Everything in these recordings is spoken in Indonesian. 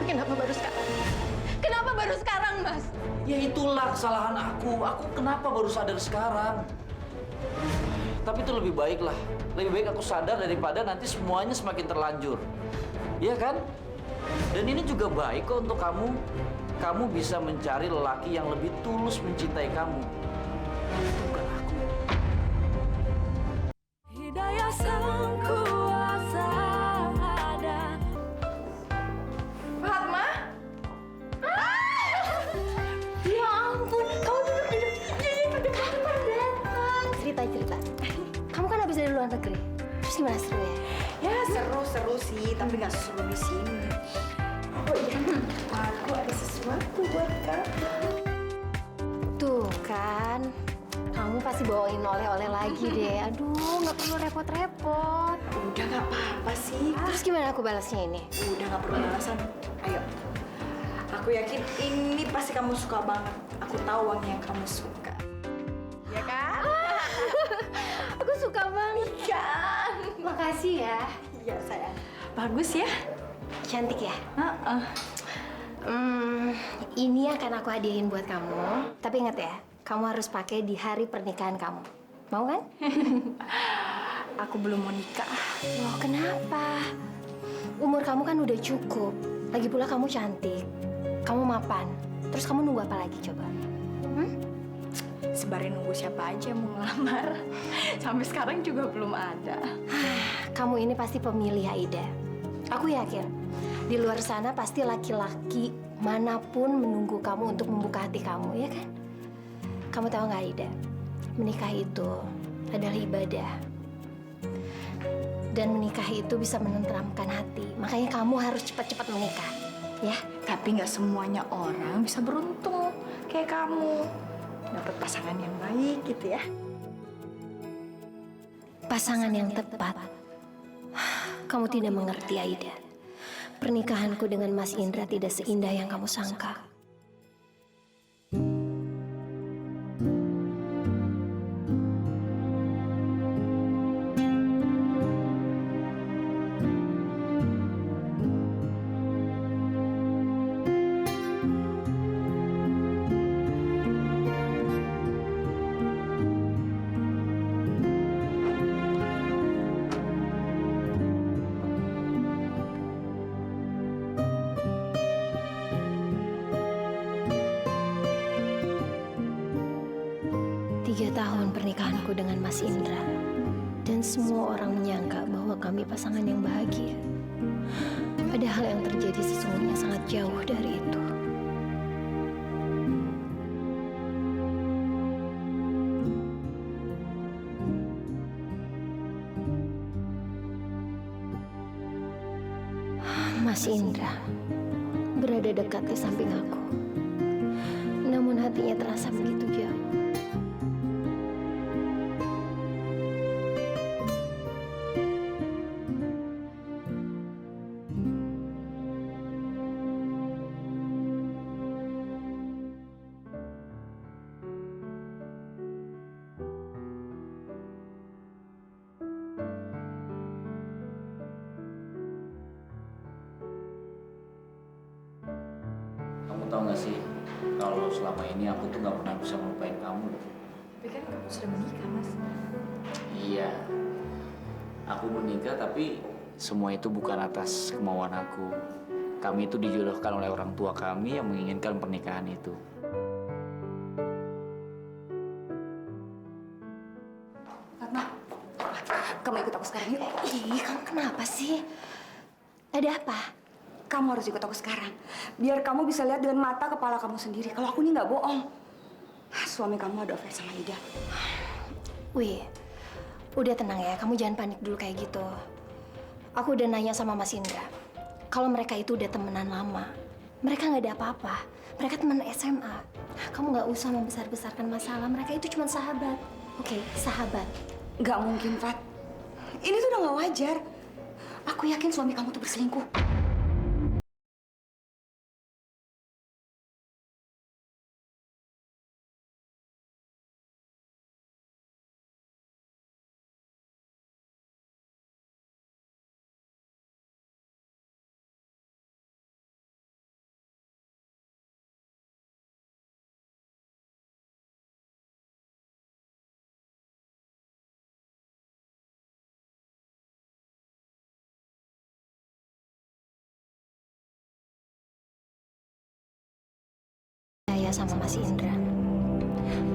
Kenapa baru sekarang? Kenapa baru sekarang, Mas? Ya itulah kesalahan aku. Aku kenapa baru sadar sekarang? Tapi itu lebih baik lah. Lebih baik aku sadar daripada nanti semuanya semakin terlanjur. Iya kan? Dan ini juga baik kok untuk kamu. Kamu bisa mencari lelaki yang lebih tulus mencintai kamu. Itu bukan aku. Hidayah sang kuasa ada. Fatma? Ya ampun, kamu duduk. Cerita. Kamu kan habis dari luar negeri. Terus gimana serunya? Ya seru sih, tapi nggak seru di sini. Oh iya, aku ada sesuatu buat kamu. Tuh kan, kamu pasti bawain oleh-oleh lagi deh. Aduh, nggak perlu repot-repot. Udah nggak apa-apa sih. Terus gimana aku balasnya ini? Udah nggak perlu alasan. Ayo, aku yakin ini pasti kamu suka banget. Aku tahu wangi yang kamu suka. Ya kan? Aku suka banget. Kan? Makasih ya. Iya sayang. Bagus ya? Cantik ya? Heeh. Ini akan aku hadiahin buat kamu. Tapi ingat ya, kamu harus pakai di hari pernikahan kamu. Mau kan? Aku belum mau nikah. Loh, kenapa? Umur kamu kan udah cukup. Lagi pula kamu cantik. Kamu mapan. Terus kamu nunggu apa lagi coba? Sebarin nunggu siapa aja yang mau ngelamar. Sampai sekarang juga belum ada. Kamu ini pasti pemilih Aida. Aku yakin di luar sana pasti laki-laki manapun menunggu kamu untuk membuka hati kamu, ya kan? Kamu tahu nggak Aida? Menikah itu adalah ibadah. Dan menikah itu bisa menenteramkan hati. Makanya kamu harus cepat-cepat menikah, ya? Tapi nggak semuanya orang bisa beruntung kayak kamu. Dapat pasangan yang baik gitu ya. Pasangan yang tepat. Kamu tidak mengerti, Aida. Pernikahanku dengan Mas Indra tidak seindah yang kamu sangka. Tiga tahun pernikahanku dengan Mas Indra. Dan semua orang menyangka bahwa kami pasangan yang bahagia. Padahal yang terjadi sesungguhnya sangat jauh dari itu. Mas Indra berada dekat di samping aku. Namun hatinya terasa begitu jauh. Kamu tahu nggak sih, kalau selama ini aku tuh nggak pernah bisa melupain kamu. Tapi kan kamu sudah menikah, Mas. Iya, aku menikah tapi semua itu bukan atas kemauan aku. Kami itu dijodohkan oleh orang tua kami yang menginginkan pernikahan itu. Fatma, kamu ikut aku sekarang yuk. Ih, kamu kenapa sih? Ada apa? Kamu harus ikut aku sekarang. Biar kamu bisa lihat dengan mata kepala kamu sendiri. Kalau aku ini nggak bohong. Suami kamu ada affair sama Ida. Wih, udah tenang ya. Kamu jangan panik dulu kayak gitu. Aku udah nanya sama Mas Indra. Kalau mereka itu udah temenan lama. Mereka nggak ada apa-apa. Mereka teman SMA. Kamu nggak usah membesar-besarkan masalah. Mereka itu cuma sahabat. Oke, sahabat. Nggak mungkin, Fat. Ini tuh udah nggak wajar. Aku yakin suami kamu tuh berselingkuh. percaya sama Mas Indra.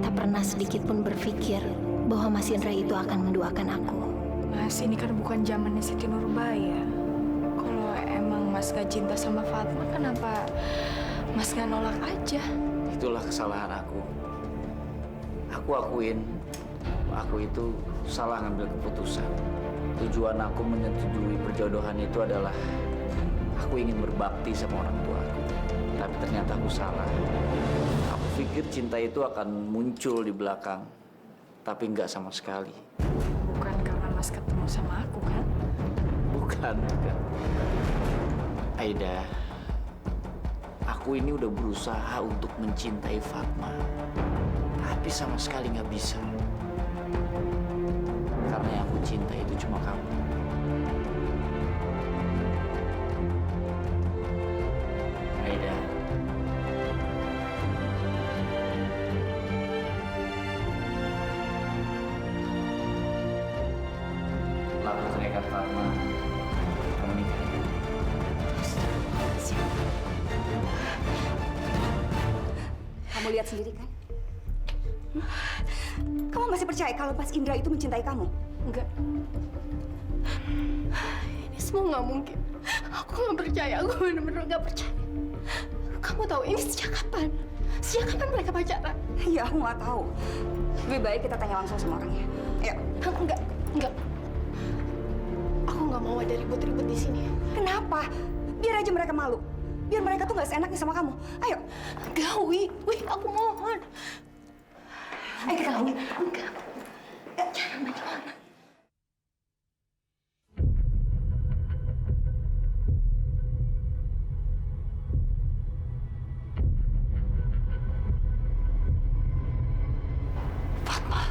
Tak pernah sedikit pun berpikir bahwa Mas Indra itu akan mendoakan aku. Mas, ini kan bukan zamannya Siti Nurbaya. Kalau emang Mas gak cinta sama Fatma, kenapa Mas gak nolak aja? Itulah kesalahan aku. Aku akuin, aku itu salah ngambil keputusan. Tujuan aku menyetujui perjodohan itu adalah aku ingin berbakti sama orang tua aku. Tapi ternyata aku salah. Aku pikir cinta itu akan muncul di belakang, tapi enggak sama sekali. Bukan karena Mas ketemu sama aku, kan? Bukan. Aida, aku ini udah berusaha untuk mencintai Fatma, tapi sama sekali nggak bisa. Karena yang aku cinta itu cuma kamu. Aida, laku terikat Fatma, kamu nikah. Kamu lihat sendiri kan? Kamu masih percaya kalau Mas Indra itu mencintai kamu? Enggak. Ini semua nggak mungkin. Aku nggak percaya. Aku benar-benar nggak percaya. Kamu tahu ini sejak kapan? Sejak kapan mereka pacaran? Ya, aku nggak tahu. Lebih baik kita tanya langsung sama orangnya. Ayo. Enggak. Aku nggak mau ada ribut-ribut di sini. Kenapa? Biar aja mereka malu. Biar mereka tuh nggak seenaknya sama kamu. Ayo. Enggak, Wi, aku mohon. Ayo kita lanjut. Enggak. Jangan banyak orang. Fatma,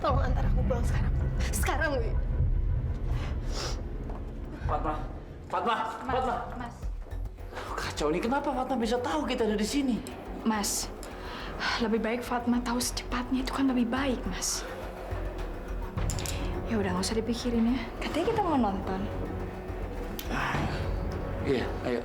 tolong antar aku pulang sekarang. Sekarang, Wi. Fatma. Mas. Kacau nih, kenapa Fatma bisa tahu kita ada di sini? Mas, lebih baik Fatma tahu secepatnya, itu kan lebih baik, Mas. Ya udah, nggak usah dipikirin ya. Katanya kita mau nonton. Iya, ayo.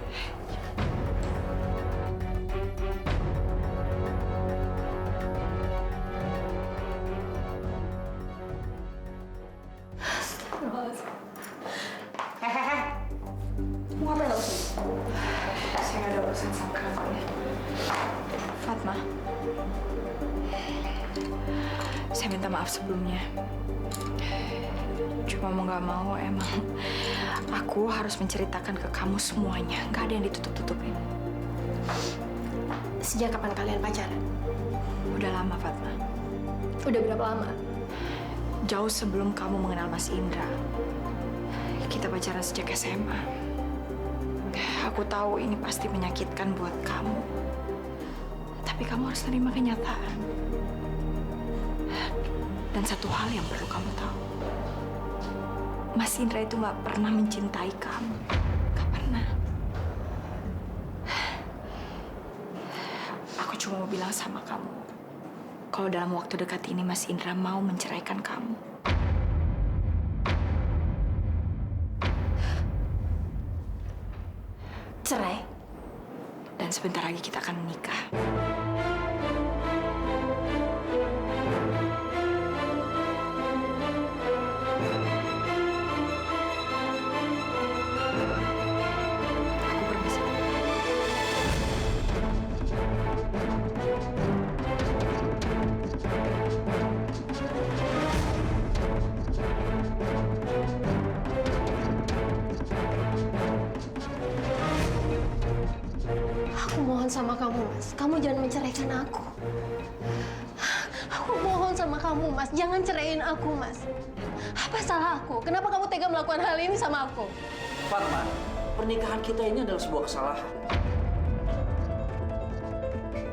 Mau ngapain lo sini? Saya nggak ada urusan sama kamu ya. Fatma, saya minta maaf sebelumnya. Cuma mau nggak mau emang aku harus menceritakan ke kamu semuanya. Nggak ada yang ditutup-tutupin. Sejak kapan kalian pacaran? Udah lama, Fatma. Udah berapa lama? Jauh sebelum kamu mengenal Mas Indra. Kita pacaran sejak SMA. Aku tahu ini pasti menyakitkan buat kamu. Tapi kamu harus terima kenyataan. Dan satu hal yang perlu kamu tahu. Mas Indra itu nggak pernah mencintai kamu. Nggak pernah. Aku cuma mau bilang sama kamu. Kalau dalam waktu dekat ini Mas Indra mau menceraikan kamu. Cerai? Dan sebentar lagi kita akan menikah. Aku permisi. Aku mohon sama kamu, Mas. Kamu jangan menceraikan aku. Aku mohon sama kamu, Mas. Jangan ceraiin aku, Mas. Apa salah aku? Kenapa kamu tega melakukan hal ini sama aku? Fatma, pernikahan kita ini adalah sebuah kesalahan.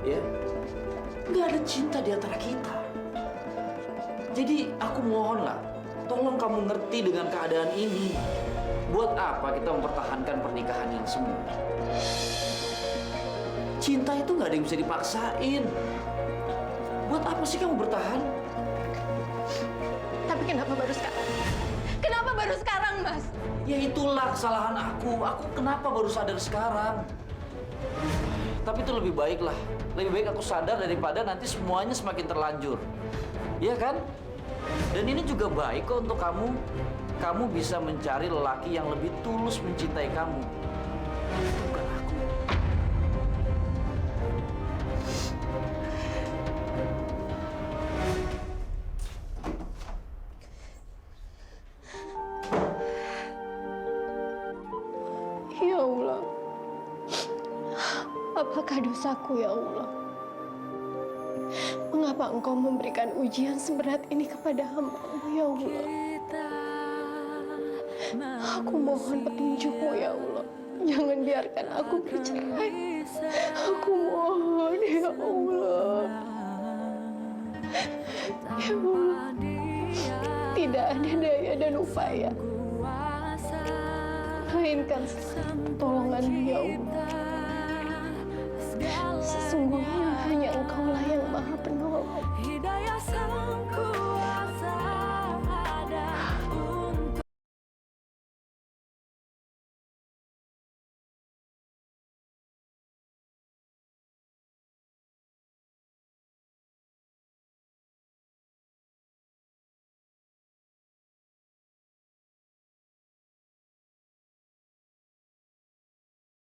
Ya, nggak ada cinta di antara kita. Jadi aku mohonlah, tolong kamu ngerti dengan keadaan ini. Buat apa kita mempertahankan pernikahan yang semu? Cinta itu nggak ada yang bisa dipaksain. Buat apa sih kamu bertahan? Tapi kenapa baru sekarang? Kenapa baru sekarang, Mas? Ya itulah kesalahan aku. Aku kenapa baru sadar sekarang? Tapi itu lebih baik lah. Lebih baik aku sadar daripada nanti semuanya semakin terlanjur. Iya kan? Dan ini juga baik kok untuk kamu. Kamu bisa mencari lelaki yang lebih tulus mencintai kamu. Bukan aku. Ya Allah, apakah dosaku ya Allah? Mengapa Engkau memberikan ujian seberat ini kepada hamba-Mu ya Allah? Aku mohon petunjuk-Mu ya Allah. Jangan biarkan aku bercerai. Aku mohon ya Allah. Ya Allah, tidak ada daya dan upaya melainkan pertolongan-Mu ya Allah. Sesungguhnya hanya Engkaulah yang Maha Penolong. Hidayah sang